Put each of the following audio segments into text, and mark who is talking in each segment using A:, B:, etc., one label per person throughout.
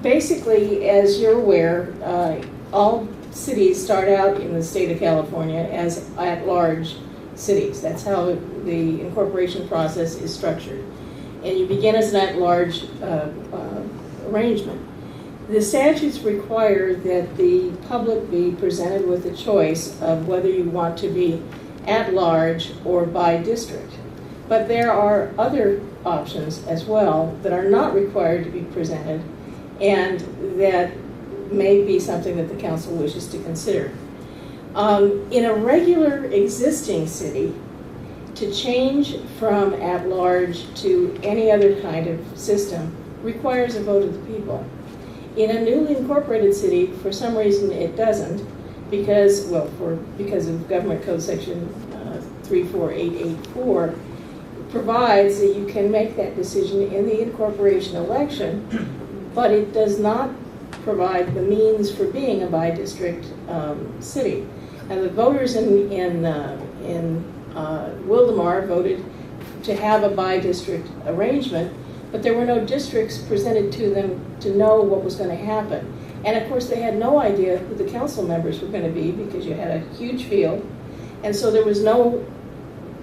A: basically, as you're aware, all cities start out in the state of California as at-large cities. That's how the incorporation process is structured. And you begin as an at-large arrangement. The statutes require that the public be presented with a choice of whether you want to be at-large or by district. But there are other options as well that are not required to be presented and that may be something that the council wishes to consider. In a regular existing city, to change from at-large to any other kind of system requires a vote of the people. In a newly incorporated city, for some reason it doesn't, because of Government Code Section 34884, provides that you can make that decision in the incorporation election, but it does not provide the means for being a by-district city. And the voters in Wildomar voted to have a by-district arrangement, but there were no districts presented to them to know what was going to happen. And of course they had no idea who the council members were going to be because you had a huge field, and so there was no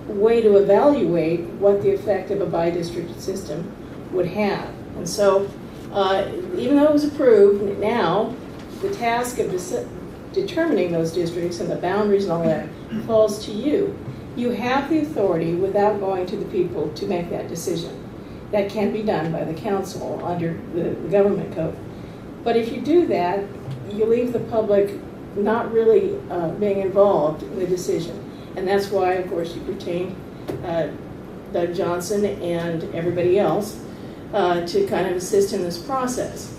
A: way to evaluate what the effect of a by-district system would have. And so even though it was approved, now the task of determining those districts and the boundaries and all that falls to you. You have the authority without going to the people to make that decision. That can't be done by the council under the government code. But if you do that, you leave the public not really being involved in the decision. And that's why, of course, you retain Doug Johnson and everybody else to kind of assist in this process.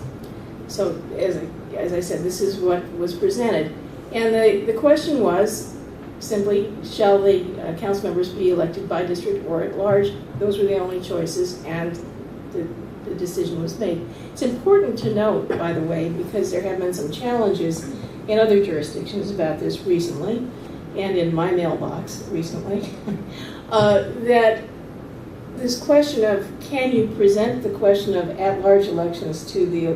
A: So as I said, this is what was presented. And the question was simply, shall the council members be elected by district or at large? Those were the only choices, and the decision was made. It's important to note, by the way, because there have been some challenges in other jurisdictions about this recently, and in my mailbox recently, that this question of can you present the question of at-large elections to the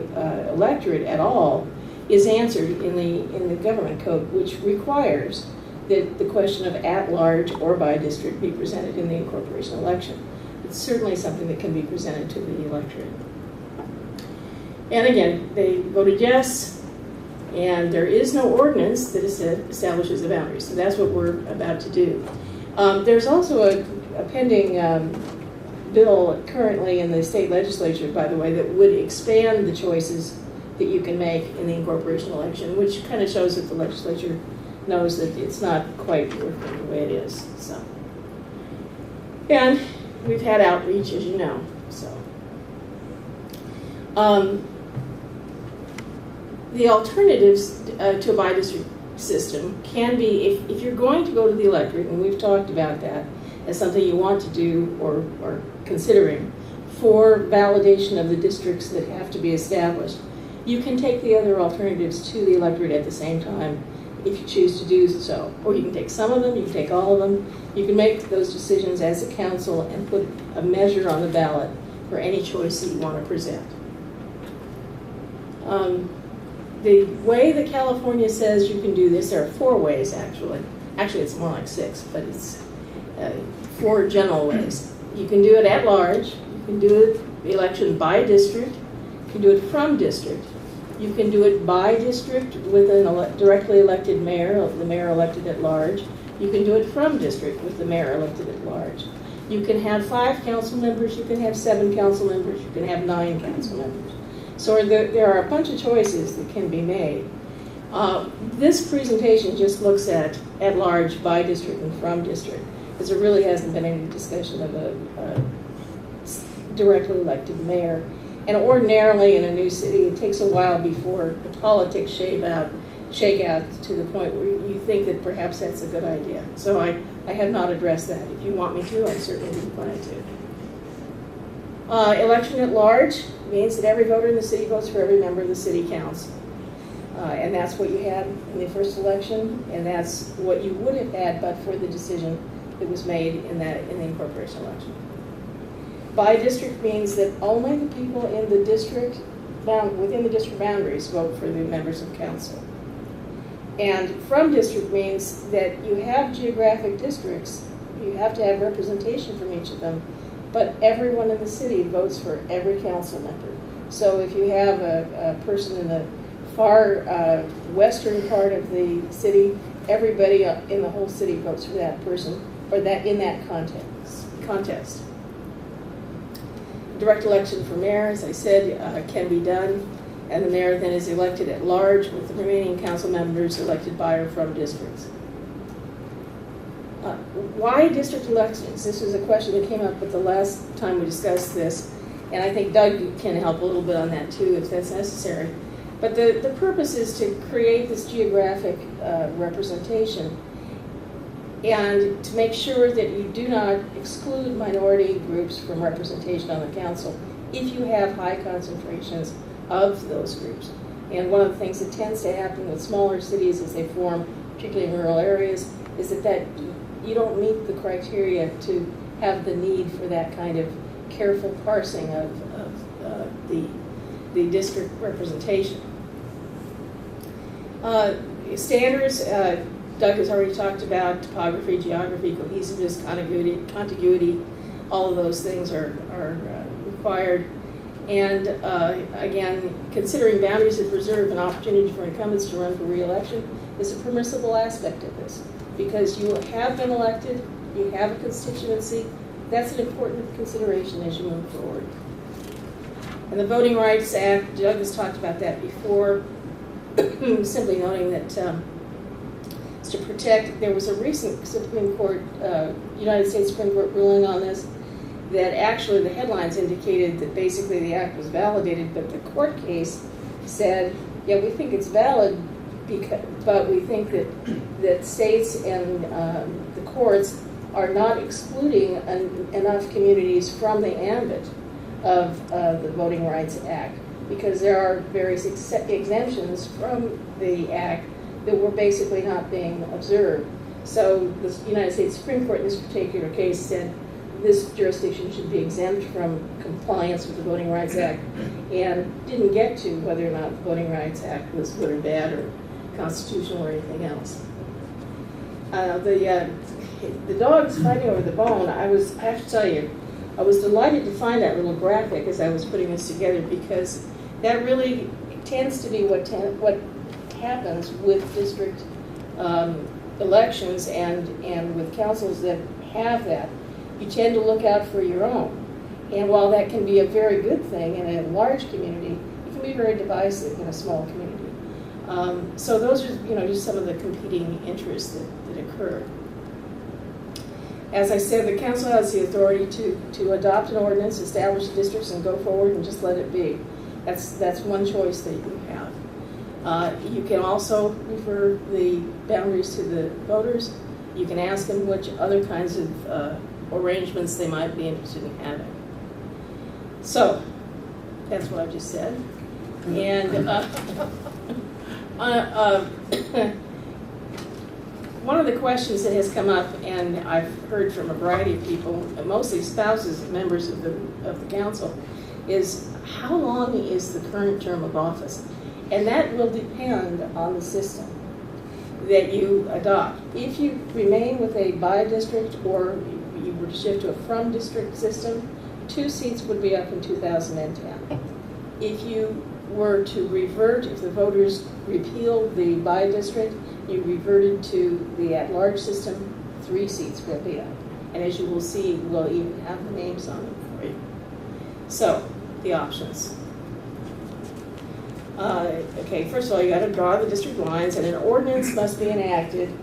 A: electorate at all is answered in the government code, which requires that the question of at-large or by district be presented in the incorporation election. It's certainly something that can be presented to the electorate. And again, they voted yes, and there is no ordinance that establishes the boundaries. So that's what we're about to do. There's also a pending bill currently in the state legislature, by the way, that would expand the choices that you can make in the incorporation election, which kind of shows that the legislature knows that it's not quite working the way it is. So, and we've had outreach, as you know. So, the alternatives to a by-district system can be, if you're going to go to the electorate, and we've talked about that as something you want to do or considering for validation of the districts that have to be established, you can take the other alternatives to the electorate at the same time if you choose to do so. Or you can take some of them, you can take all of them. You can make those decisions as a council and put a measure on the ballot for any choice that you want to present. The way that California says you can do this, there are 4 ways actually. Actually, it's more like 6, but it's 4 general ways. You can do it at large. You can do it the election by district. You can do it from district. You can do it by district with a directly elected mayor, the mayor elected at large. You can do it from district with the mayor elected at large. You can have 5 council members. You can have 7 council members. You can have 9 council members. So there are a bunch of choices that can be made. This presentation just looks at large, by district, and from district, because there really hasn't been any discussion of a directly elected mayor. And ordinarily in a new city, it takes a while before the politics shake out to the point where you think that perhaps that's a good idea. So I have not addressed that. If you want me to, I certainly be glad to. Election at large means that every voter in the city votes for every member of the city council. And that's what you had in the first election, and that's what you would have had but for the decision that was made in the incorporation election. By district means that only the people in the district within the district boundaries, vote for the members of council. And from district means that you have geographic districts, you have to have representation from each of them, but everyone in the city votes for every council member. So if you have a person in the far western part of the city, everybody in the whole city votes for that person, or that in that contest. Direct election for mayor, as I said, can be done, and the mayor then is elected at large with the remaining council members elected by or from districts. Why district elections? This was a question that came up at the last time we discussed this, and I think Doug can help a little bit on that too if that's necessary. But the purpose is to create this geographic representation and to make sure that you do not exclude minority groups from representation on the council if you have high concentrations of those groups. And one of the things that tends to happen with smaller cities as they form, particularly in rural areas, is that you don't meet the criteria to have the need for that kind of careful parsing of the district representation. Standards, Doug has already talked about topography, geography, cohesiveness, contiguity. All of those things are required. And again, considering boundaries that preserve an opportunity for incumbents to run for re-election is a permissible aspect of this, because you have been elected, you have a constituency. That's an important consideration as you move forward. And the Voting Rights Act, Doug has talked about that before, simply noting that it's to protect. There was a recent Supreme Court, United States Supreme Court ruling on this, that actually the headlines indicated that basically the act was validated, but the court case said, yeah, we think it's valid, but we think that states and the courts are not excluding enough communities from the ambit of the Voting Rights Act, because there are various exemptions from the act that were basically not being observed. So the United States Supreme Court in this particular case said this jurisdiction should be exempt from compliance with the Voting Rights Act, and didn't get to whether or not the Voting Rights Act was good or bad or constitutional or anything else. The dogs fighting over the bone, I have to tell you, I was delighted to find that little graphic as I was putting this together, because that really tends to be what happens with district elections and with councils that have that. You tend to look out for your own. And while that can be a very good thing in a large community, it can be very divisive in a small community. So those are, just some of the competing interests that occur. As I said, the council has the authority to adopt an ordinance, establish districts, and go forward and just let it be. That's one choice that you have. You can also refer the boundaries to the voters. You can ask them which other kinds of arrangements they might be interested in having. So, that's what I just said. And one of the questions that has come up, and I've heard from a variety of people, mostly spouses of members of the council, is how long is the current term of office? And that will depend on the system that you adopt. If you remain with a by-district or you were to shift to a from-district system, 2 seats would be up in 2010. If you were to revert, if the voters repealed the by-district, you reverted to the at-large system, 3 seats will be up. And as you will see, we'll even have the names on them for you. So, the options. Okay, first of all, you got to draw the district lines, and an ordinance must be enacted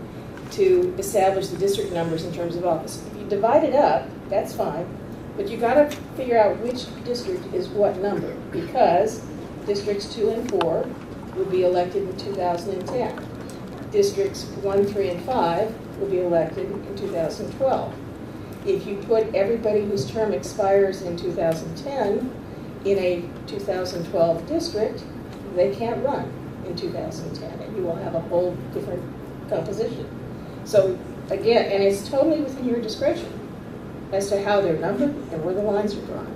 A: to establish the district numbers in terms of office. If you divide it up, that's fine, but you got to figure out which district is what number, because districts 2 and 4 will be elected in 2010. Districts 1, 3, and 5 will be elected in 2012. If you put everybody whose term expires in 2010 in a 2012 district, they can't run in 2010, and you will have a whole different composition. So again, and it's totally within your discretion as to how they're numbered and where the lines are drawn.